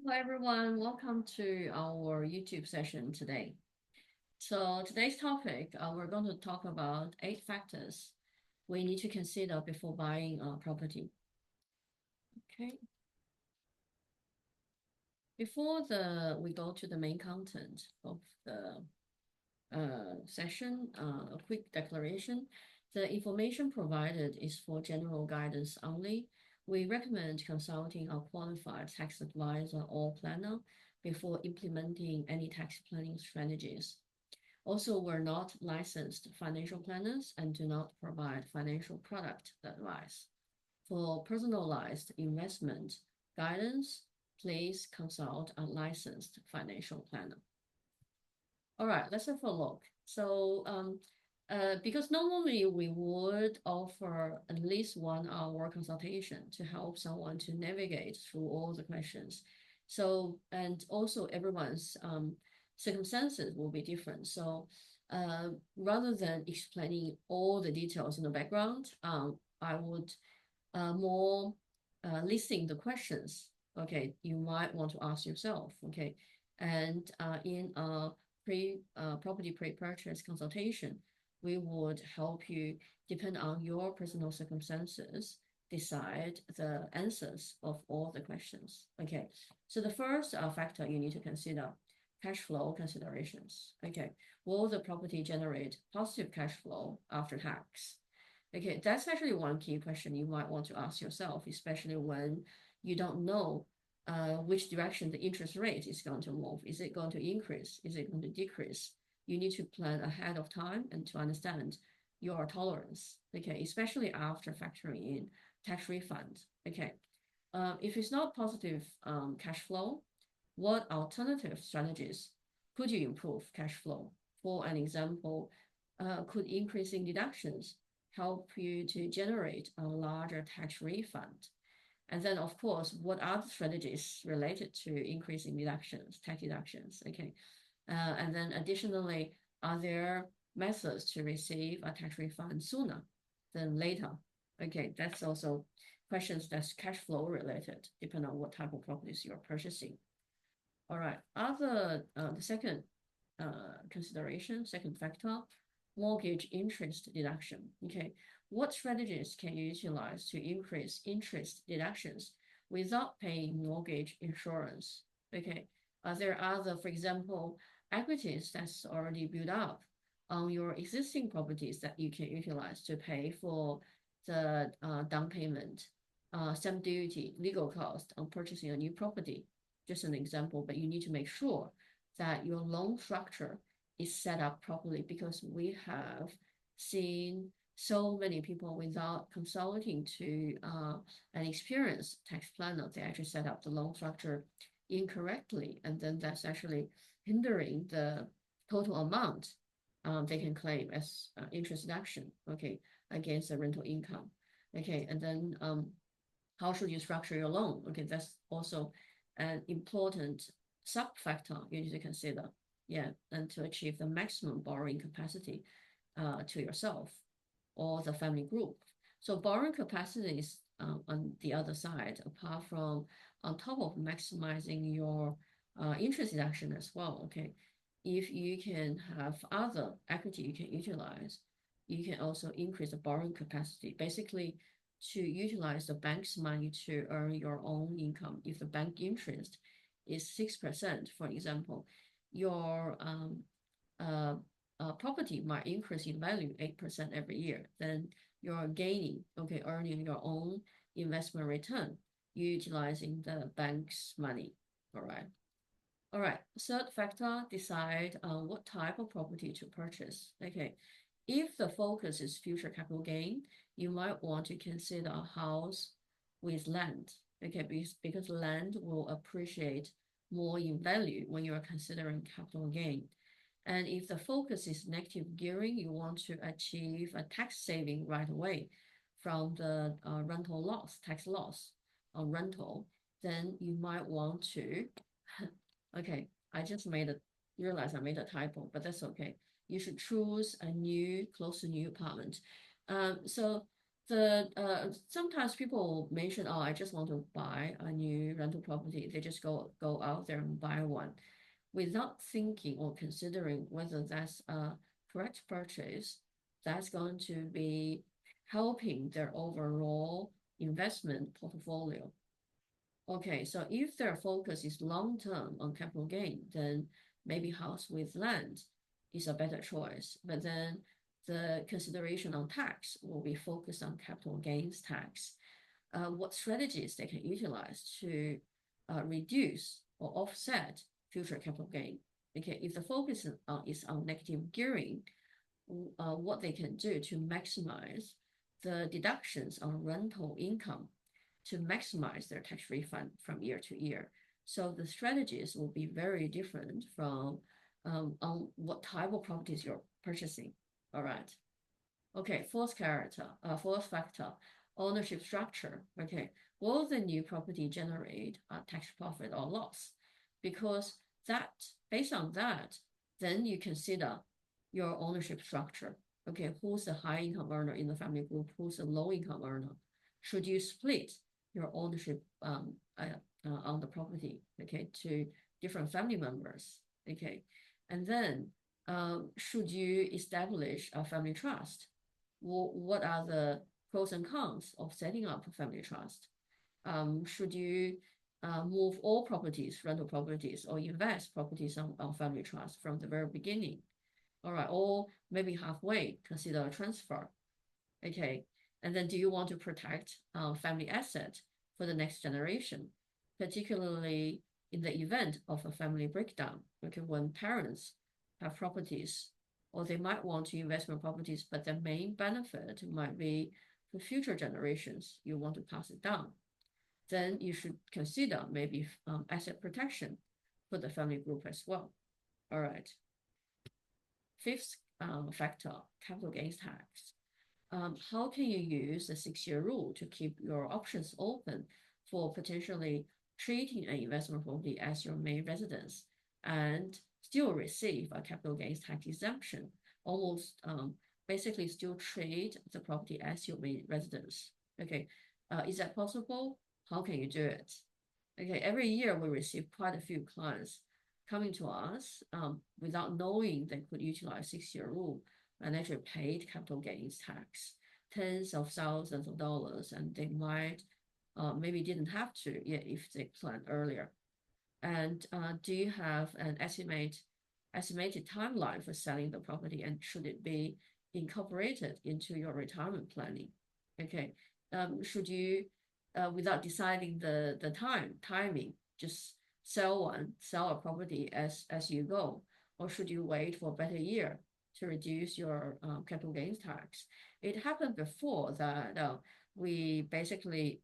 Hello everyone, welcome to our YouTube session today. So today's topic, we're going to talk about 8 factors we need to consider before buying a property. Okay. Before we go to the main content of the session, a quick declaration. The information provided is for general guidance only. We recommend consulting a qualified tax advisor or planner before implementing any tax planning strategies. Also, we're not licensed financial planners and do not provide financial product advice. For personalized investment guidance, please consult a licensed financial planner. All right, let's have a look. Because normally we would offer at least 1 hour consultation to help someone to navigate through all the questions. And also everyone's circumstances will be different. Rather than explaining all the details in the background, I would more listing the questions, okay, you might want to ask yourself, okay, and in a property pre-purchase consultation, we would help you, depend on your personal circumstances, decide the answers of all the questions. Okay, so the first factor you need to consider, cash flow considerations. Okay, will the property generate positive cash flow after tax? Okay, that's actually one key question you might want to ask yourself, especially when you don't know which direction the interest rate is going to move. Is it going to increase? Is it going to decrease? You need to plan ahead of time and to understand your tolerance. Okay, especially after factoring in tax refund. Okay, if it's not positive cash flow, what alternative strategies could you improve cash flow? For an example, could increasing deductions help you to generate a larger tax refund? And then, of course, what are the strategies related to increasing deductions, tax deductions? Okay. And then additionally, are there methods to receive a tax refund sooner than later? Okay, that's also questions that's cash flow related, depending on what type of properties you're purchasing. All right. The second consideration, second factor, mortgage interest deduction. Okay. What strategies can you utilize to increase interest deductions without paying mortgage insurance? Okay. There are other, for example, equities that's already built up on your existing properties that you can utilize to pay for the down payment, stamp duty, legal cost on purchasing a new property. Just an example, but you need to make sure that your loan structure is set up properly, because we have seen so many people without consulting to an experienced tax planner, they actually set up the loan structure incorrectly, and then that's actually hindering the total amount they can claim as interest deduction, okay, against the rental income. Okay, and then how should you structure your loan? Okay, that's also an important sub factor you need to consider. Yeah, and to achieve the maximum borrowing capacity to yourself or the family group. So borrowing capacity is on the other side, apart from on top of maximizing your interest deduction as well. Okay, if you can have other equity you can utilize, you can also increase the borrowing capacity. Basically, to utilize the bank's money to earn your own income. If the bank interest is 6%, for example, your property might increase in value 8% every year. Then you're gaining, okay, earning your own investment return utilizing the bank's money. All right. All right. Third factor, decide what type of property to purchase. Okay. If the focus is future capital gain, you might want to consider a house with land. Okay, because land will appreciate more in value when you are considering capital gain. And if the focus is negative gearing, you want to achieve a tax saving right away from the rental loss, tax loss on rental, then you might want to, okay, I just realized I made a typo, but that's okay. You should choose a new, close to new apartment. So Sometimes people mention, oh, I just want to buy a new rental property. They just go out there and buy one without thinking or considering whether that's a correct purchase that's going to be helping their overall investment portfolio. Okay, so if their focus is long term on capital gain, then maybe house with land is a better choice. But then the consideration on tax will be focused on capital gains tax. What strategies they can utilize to reduce or offset future capital gain. Okay, if the focus is on negative gearing, what they can do to maximize the deductions on rental income to maximize their tax refund from year to year. So the strategies will be very different from on what type of properties you're purchasing. All right. Okay, fourth factor, ownership structure. Okay, will the new property generate a tax profit or loss? Because that, based on that, then you consider your ownership structure. Okay, who's the high income earner in the family group? Who's the low income earner? Should you split your ownership on the property, okay, to different family members? Okay, and then should you establish a family trust? What are the pros and cons of setting up a family trust? Should you move all properties, rental properties, or invest properties on family trust from the very beginning? All right, or maybe halfway, consider a transfer. Okay, and then do you want to protect family asset for the next generation, particularly in the event of a family breakdown? Okay, when parents have properties, or they might want to investment properties, but the main benefit might be for future generations. You want to pass it down. Then you should consider maybe asset protection for the family group as well. All right. Fifth factor, capital gains tax. How can you use the 6-year rule to keep your options open for potentially treating an investment property as your main residence and still receive a capital gains tax exemption, almost basically still treat the property as your main residence? Okay, is that possible? How can you do it? Okay, every year we receive quite a few clients coming to us without knowing they could utilize 6-year rule and actually paid capital gains tax, tens of thousands of dollars, and they might maybe didn't have to yet if they planned earlier. And do you have an estimated timeline for selling the property, and should it be incorporated into your retirement planning? Okay, should you without deciding the timing, just sell a property as you go, or should you wait for a better year to reduce your capital gains tax? It happened before that we basically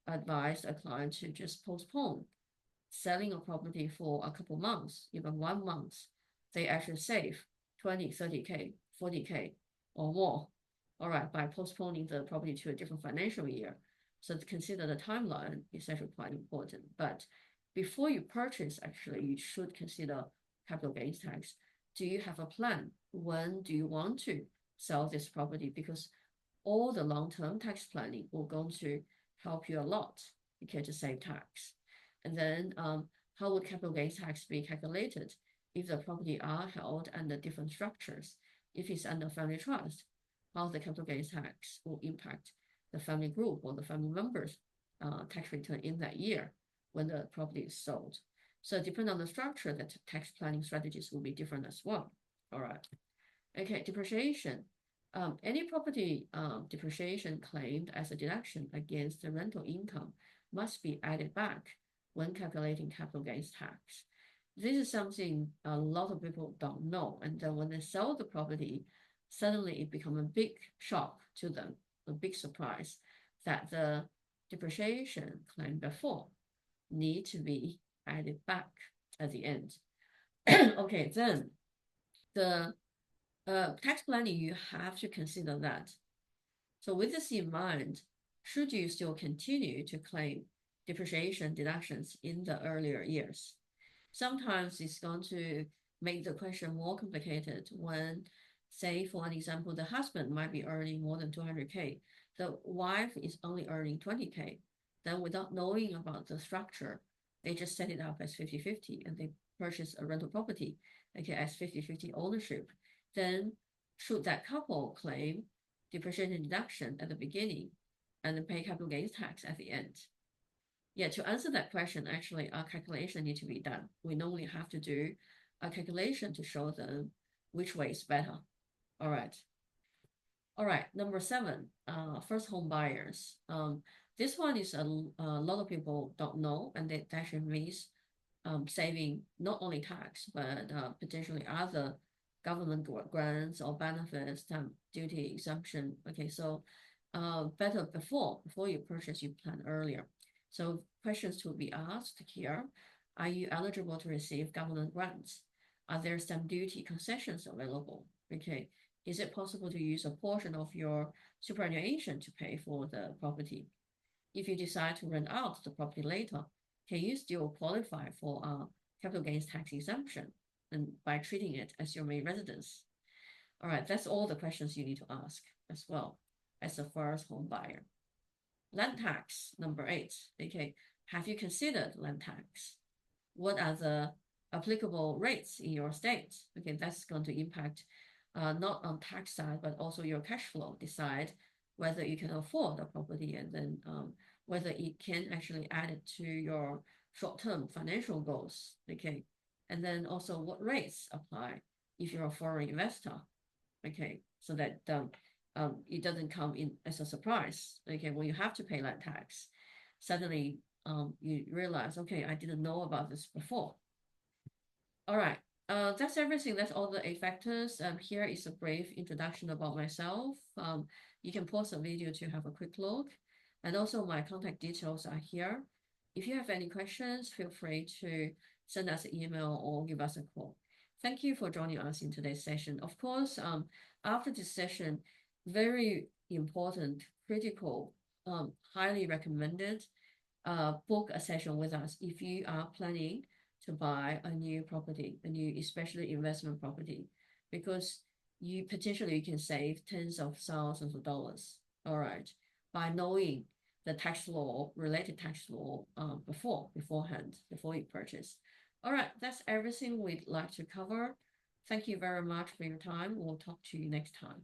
advised a client to just postpone selling a property for a couple months, even 1 month. They actually save 20, 30K, 40K or more, all right, by postponing the property to a different financial year. So to consider the timeline is actually quite important. But before you purchase, actually, you should consider capital gains tax. Do you have a plan? When do you want to sell this property? Because all the long-term tax planning will going to help you a lot, okay, to save tax. And then how would capital gains tax be calculated if the property are held under different structures? If it's under family trust, how the capital gains tax will impact the family group or the family members' tax return in that year when the property is sold. So depending on the structure, the tax planning strategies will be different as well. All right. Okay, depreciation. Any property depreciation claimed as a deduction against the rental income must be added back when calculating capital gains tax. This is something a lot of people don't know. And then when they sell the property, suddenly it becomes a big shock to them, a big surprise that the depreciation claimed before need to be added back at the end. Okay, then the tax planning, you have to consider that. So with this in mind, should you still continue to claim depreciation deductions in the earlier years? Sometimes it's going to make the question more complicated when, say, for an example, the husband might be earning more than 200K, the wife is only earning 20K, then without knowing about the structure, they just set it up as 50-50 and they purchase a rental property, okay, as 50-50 ownership. Then should that couple claim depreciation deduction at the beginning and then pay capital gains tax at the end? Yeah, to answer that question, actually, a calculation need to be done. We normally have to do a calculation to show them which way is better. All right. All right, number 7, first home buyers. This one is a lot of people don't know, and it actually means saving not only tax, but potentially other government grants or benefits, stamp duty exemption. Okay, so better before you purchase, you plan earlier. So questions to be asked here: Are you eligible to receive government grants? Are there stamp duty concessions available? Okay, is it possible to use a portion of your superannuation to pay for the property? If you decide to rent out the property later, can you still qualify for a capital gains tax exemption and by treating it as your main residence? All right, that's all the questions you need to ask as well as a first home buyer. Land tax, number 8. Okay, have you considered land tax? What are the applicable rates in your state? Okay, that's going to impact not on tax side, but also your cash flow. Decide whether you can afford the property and then whether it can actually add it to your short-term financial goals. Okay, and then also what rates apply if you're a foreign investor. Okay, so that it doesn't come in as a surprise. Okay, when you have to pay that tax, suddenly you realize, okay, I didn't know about this before. All right, that's everything. That's all the 8 factors. Here is a brief introduction about myself. You can pause the video to have a quick look. And also my contact details are here. If you have any questions, feel free to send us an email or give us a call. Thank you for joining us in today's session. Of course, after this session, very important, critical, highly recommended, book a session with us if you are planning to buy a new property, especially investment property, because you potentially can save tens of thousands of dollars. All right, by knowing the tax law, related tax law, beforehand, before you purchase. All right, that's everything we'd like to cover. Thank you very much for your time. We'll talk to you next time.